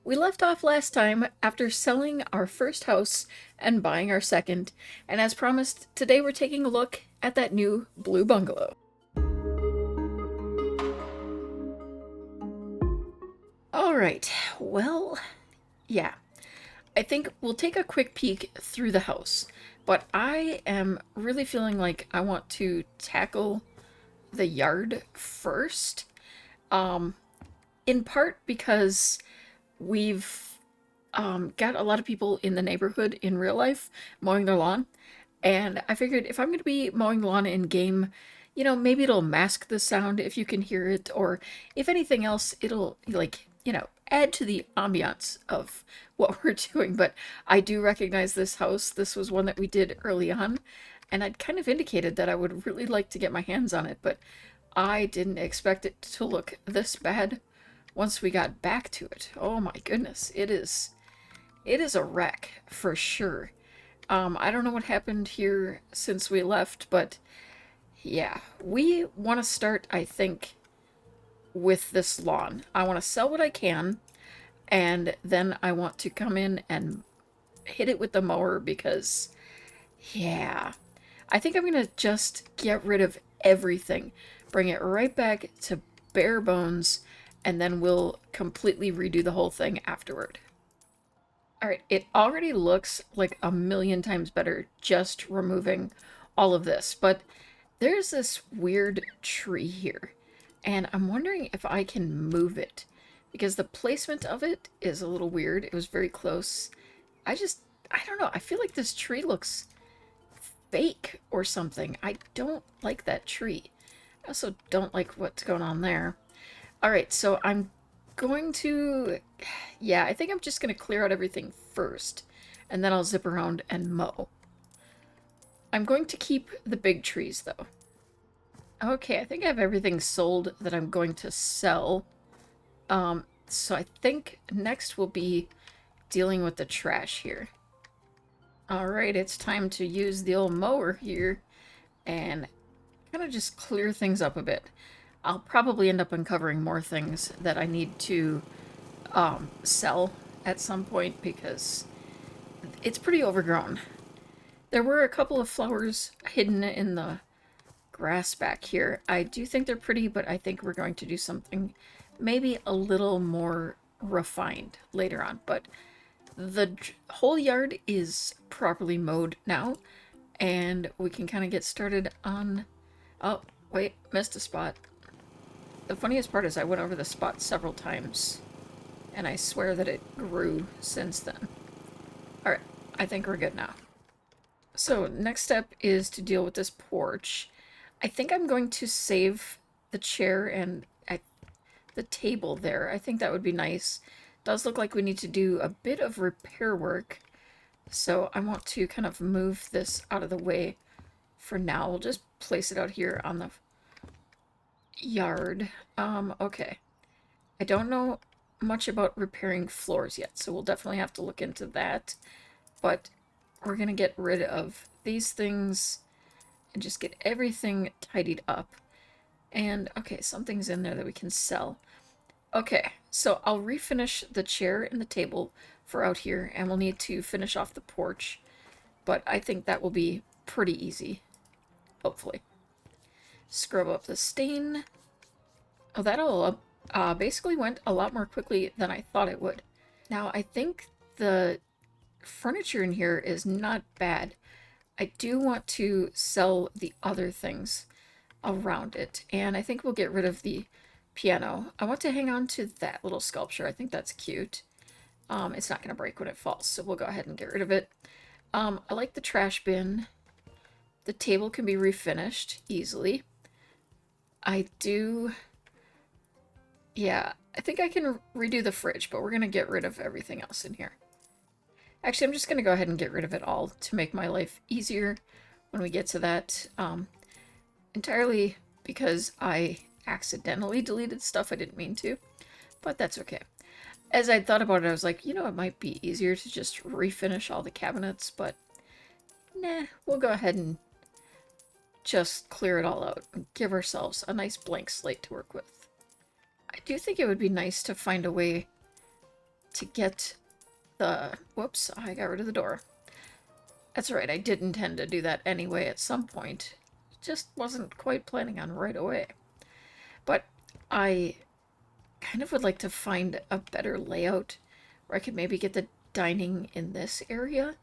We left off last time after selling our first house and buying our second, and as promised, today we're taking a look at that new blue bungalow. Alright, well, yeah, I think we'll take a quick peek through the house, but I am really feeling like I want to tackle the yard first, um, in part because we've got a lot of people in the neighborhood in real life mowing their lawn. And I figured if I'm going to be mowing the lawn in game, maybe it'll mask the sound if you can hear it, or if anything else, it'll, like, add to the ambiance of what we're doing. But I do recognize this house. This was one that we did early on, and I'd kind of indicated that I would really like to get my hands on it, but I didn't expect it to look this bad once we got back to it. Oh my goodness, it is a wreck for sure. I don't know what happened here since we left, but yeah, we want to start, I think, with this lawn. I want to sell what I can, and then I want to come in and hit it with the mower because, yeah, I think I'm going to just get rid of everything, bring it right back to bare bones, and then we'll completely redo the whole thing afterward. All right, it already looks like a million times better just removing all of this, but there's this weird tree here, and I'm wondering if I can move it because the placement of it is a little weird. It was very close. I don't know. I feel like this tree looks fake or something. I don't like that tree. I also don't like what's going on there. All right, so I'm going to, yeah, I think I'm just going to clear out everything first, and then I'll zip around and mow. I'm going to keep the big trees, though. Okay, I think I have everything sold that I'm going to sell. So I think next will be dealing with the trash here. All right, it's time to use the old mower here and kind of just clear things up a bit. I'll probably end up uncovering more things that I need to sell at some point because it's pretty overgrown. There were a couple of flowers hidden in the grass back here. I do think they're pretty, but I think we're going to do something maybe a little more refined later on. But the whole yard is properly mowed now, and we can kind of get started on... Oh, wait, missed a spot. The funniest part is I went over the spot several times, and I swear that it grew since then. Alright, I think we're good now. So, next step is to deal with this porch. I think I'm going to save the chair and the table there. I think that would be nice. Does look like we need to do a bit of repair work, so I want to kind of move this out of the way for now. We'll just place it out here on the yard. Okay. I don't know much about repairing floors yet, so we'll definitely have to look into that. But we're gonna get rid of these things and just get everything tidied up. And, okay, something's in there that we can sell. Okay, so I'll refinish the chair and the table for out here, and we'll need to finish off the porch. But I think that will be pretty easy, hopefully. Scrub up the stain. Oh, that'll basically went a lot more quickly than I thought it would. Now, I think the furniture in here is not bad. I do want to sell the other things around it, and I think we'll get rid of the piano. I want to hang on to that little sculpture. I think that's cute. It's not going to break when it falls, so we'll go ahead and get rid of it. I like the trash bin. The table can be refinished easily. I do... Yeah, I think I can redo the fridge, but we're going to get rid of everything else in here. Actually, I'm just going to go ahead and get rid of it all to make my life easier when we get to that. Entirely because I accidentally deleted stuff I didn't mean to, but that's okay. As I thought about it, I was like, it might be easier to just refinish all the cabinets, but nah, we'll go ahead and just clear it all out and give ourselves a nice blank slate to work with. I do think it would be nice to find a way to get the... Whoops, I got rid of the door. That's right, I did intend to do that anyway at some point. Just wasn't quite planning on right away. But I kind of would like to find a better layout where I could maybe get the dining in this area.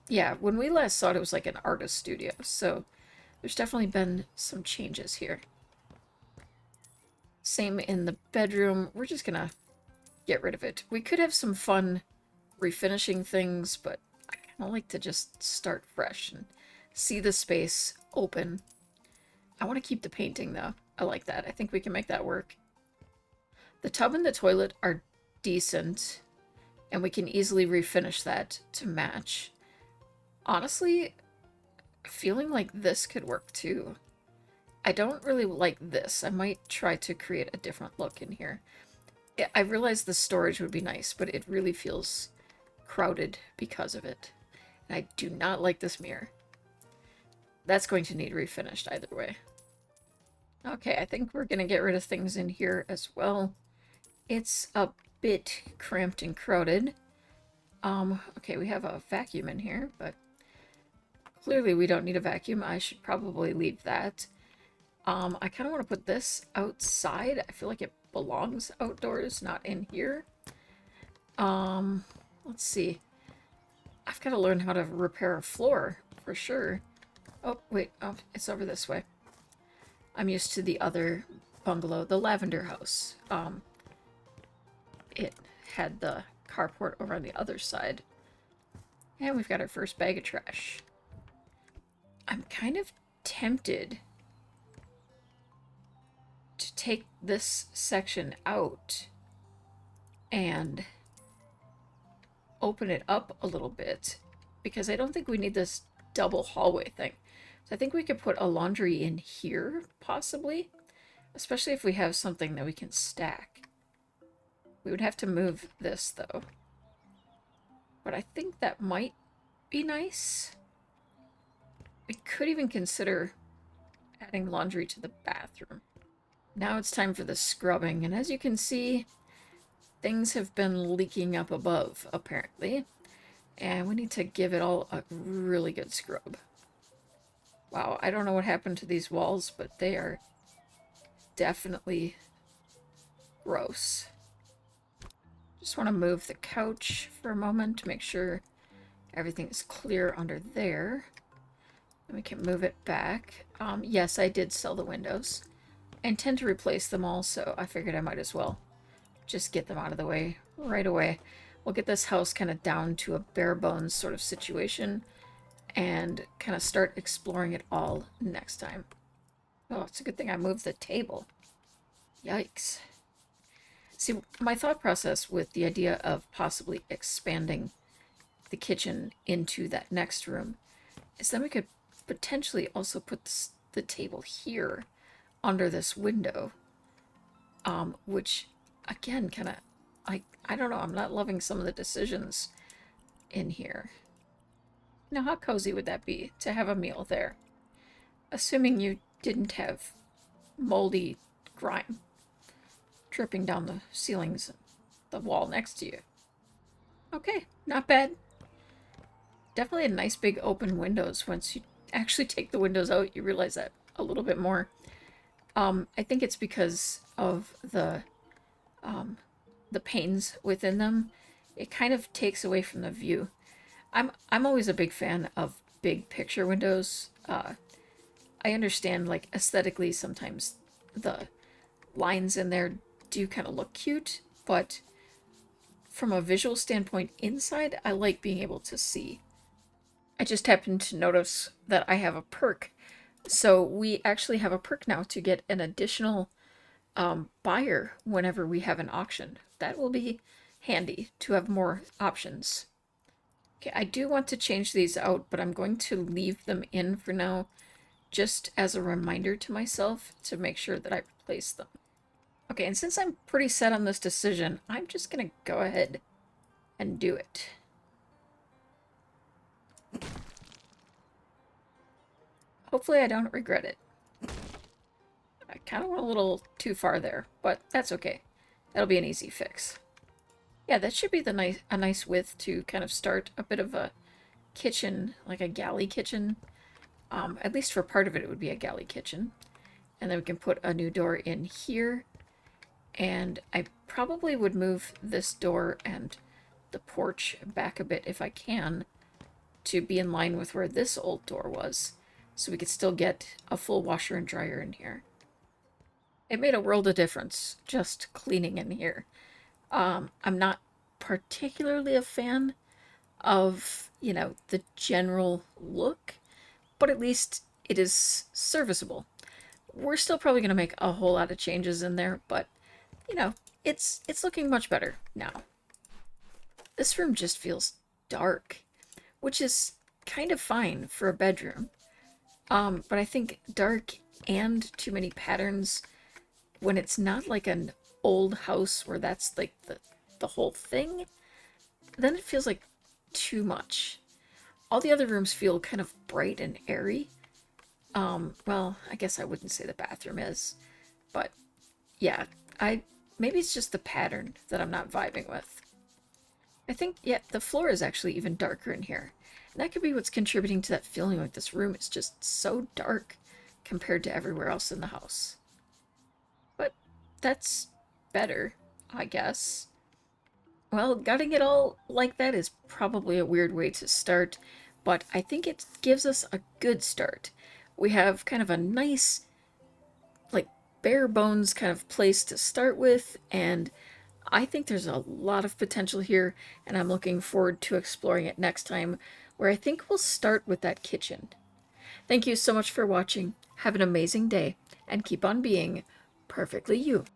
Yeah, when we last saw it, it was like an artist studio, so there's definitely been some changes here. Same in the bedroom. We're just gonna get rid of it. We could have some fun refinishing things, but I kind of like to just start fresh and see the space open. I want to keep the painting, though. I like that. I think we can make that work. The tub and the toilet are decent, and we can easily refinish that to match. Honestly, feeling like this could work too. I don't really like this. I might try to create a different look in here. I realize the storage would be nice, but it really feels crowded because of it. And I do not like this mirror. That's going to need refinished either way. Okay, I think we're going to get rid of things in here as well. It's a bit cramped and crowded. Okay, we have a vacuum in here, but clearly we don't need a vacuum. I should probably leave that. I kind of want to put this outside. I feel like it belongs outdoors, not in here. Let's see. I've got to learn how to repair a floor for sure. Oh, wait. Oh, it's over this way. I'm used to the other bungalow, the lavender house. It had the carport over on the other side. And we've got our first bag of trash. I'm kind of tempted to take this section out and open it up a little bit, because I don't think we need this double hallway thing. So I think we could put a laundry in here, possibly, especially if we have something that we can stack. We would have to move this, though. But I think that might be nice. We could even consider adding laundry to the bathroom. Now it's time for the scrubbing, and as you can see, things have been leaking up above, apparently. And we need to give it all a really good scrub. Wow, I don't know what happened to these walls, but they are definitely gross. Just want to move the couch for a moment to make sure everything is clear under there. And we can move it back. Yes, I did sell the windows. I intend to replace them all, so I figured I might as well just get them out of the way right away. We'll get this house kind of down to a bare bones sort of situation and kind of start exploring it all next time. Oh, it's a good thing I moved the table. Yikes. See, my thought process with the idea of possibly expanding the kitchen into that next room is then we could potentially also put the table here under this window, which again kind of, I don't know, I'm not loving some of the decisions in here. Now, how cozy would that be to have a meal there? Assuming you didn't have moldy grime dripping down the ceilings and the wall next to you. Okay, not bad. Definitely a nice big open windows. Once you actually take the windows out, you realize that a little bit more. I think it's because of the panes within them. It kind of takes away from the view. I'm always a big fan of big picture windows. I understand, like, aesthetically sometimes the lines in there do kind of look cute, but from a visual standpoint inside, I like being able to see. I just happened to notice that I have a perk. So we actually have a perk now to get an additional buyer whenever we have an auction. That will be handy to have more options. Okay, I do want to change these out, but I'm going to leave them in for now, just as a reminder to myself to make sure that I replace them. Okay, and since I'm pretty set on this decision, I'm just going to go ahead and do it. Hopefully I don't regret it. I kind of went a little too far there, but that's okay. That'll be an easy fix. Yeah, that should be a nice width to kind of start a bit of a kitchen, like a galley kitchen. At least for part of it, it would be a galley kitchen. And then we can put a new door in here. And I probably would move this door and the porch back a bit if I can to be in line with where this old door was, so we could still get a full washer and dryer in here. It made a world of difference just cleaning in here. I'm not particularly a fan of, the general look, but at least it is serviceable. We're still probably going to make a whole lot of changes in there, but you know, it's looking much better now. This room just feels dark, which is kind of fine for a bedroom. But I think dark and too many patterns when it's not like an old house where that's like the whole thing, then it feels like too much. All the other rooms feel kind of bright and airy. Well, I guess I wouldn't say the bathroom is, but yeah, I maybe it's just the pattern that I'm not vibing with. I think, yeah, the floor is actually even darker in here. And that could be what's contributing to that feeling like this room is just so dark compared to everywhere else in the house. But that's better, I guess. Well, gutting it all like that is probably a weird way to start, but I think it gives us a good start. We have kind of a nice, like, bare bones kind of place to start with, and I think there's a lot of potential here, and I'm looking forward to exploring it next time, where I think we'll start with that kitchen. Thank you so much for watching. Have an amazing day, and keep on being perfectly you.